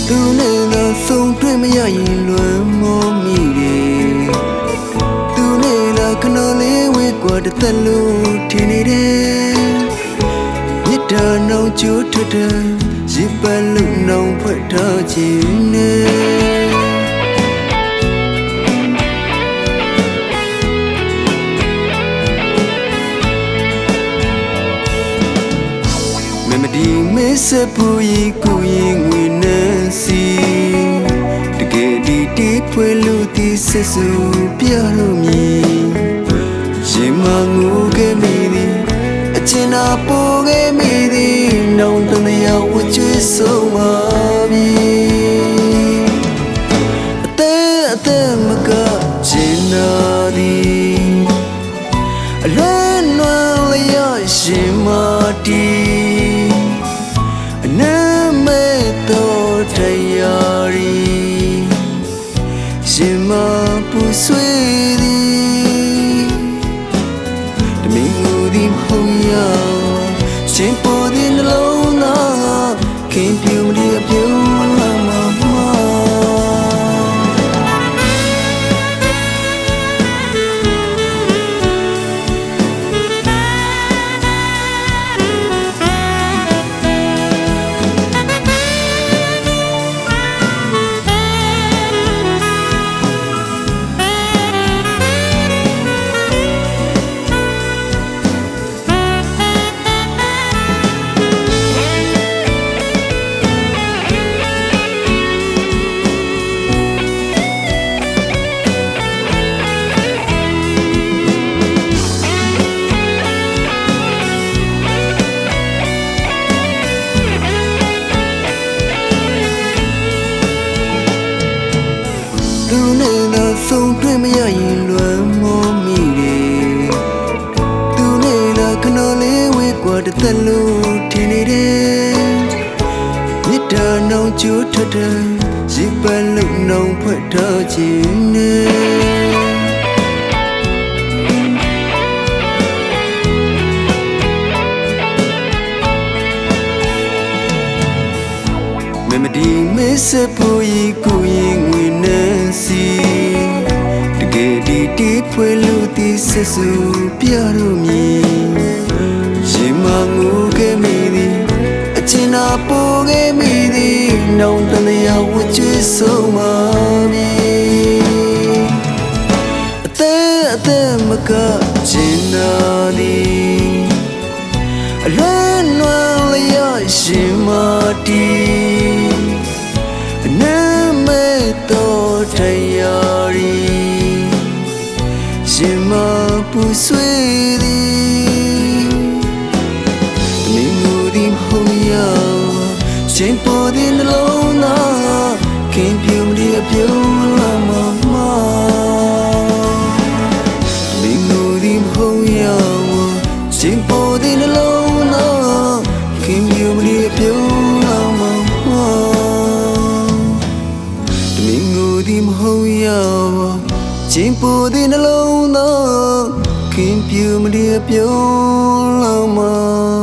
သူနဲ့သာဆုံးတွေ့မရရင်လွမ်းမောမိတယ်သူနဲ့သာခဏလေးဝေးကွာတစ်သက်လုံးထင်နေတယ်မြစ်တာနောင်ကျိုးထတဲ့ရစ်ပတ်လို့နောင်ဖွဲ့ထားခြင်းနဲ့ဒီမေးစပူရီကိုရင်ငွေနဲ့စီတကယ်ဒီတိဖွယ်လို့ဒီဆက်စုပြလို့မြည်ရင်မငိုခဲ့မိသည်အချင်နာပိုခဲ့မိသည်နောင်တမယဝချွေးဆုံးပါပြီအသက်မကချင်နာသည်အလွမ်းနွမ်းလျော့ရှင်မတီရှင်မပူဆွေးသည်တမင်ငူသည်မဟုတ်ရရှင်ပေါ်သည်နှလုံးသားခင်ပြူမလျက်ပြုံးလာမှာသူနဲ့သာဆုံးတွေ့မရရင်လွမ်းမောမိတယ်သူနဲ့သာခဏလေးဝေးကွာတစ်သက်လုံးထင်နေတယ်မြစ်တာနောင်ကျိုးထတဲ့ရစ်ပတ်လို့နောင်ဖွဲ့ထားခြင်းနဲ့မဒီမေးစပူရီကိုရင်ငွေနဲ့စီတကယ်ဒီတိဖွယ်လို့ဒီဆက်စုပြလို့မြည်ရင်မငိုခဲ့မိသည်အချင်နာပိုခဲ့မိသည်နောင်တမယဝချွေးဆုံးပါပြီအသက်မကချင်နာသည်အလွမ်းနွမ်းလျော့ရှင်မတီရှင်မပူဆွေးသည်တမင်ငူသည်မဟုတ်ရရှင်ပေါ်သည်နှလုံးသားခင်ပြူမလျက်ပြုံးလာမှာတမင်ငူသည်မဟုတ်ရရှင်ပေါ်သည်နှလုံးသားခင်ပြူမလျက်ပြုံးလာမှာတမင်ငူသည်မဟုတ်ရရှင်ပေါ်သည်နှလုံးသားခင်ပြူမလျက်ပြုံးလာမှာ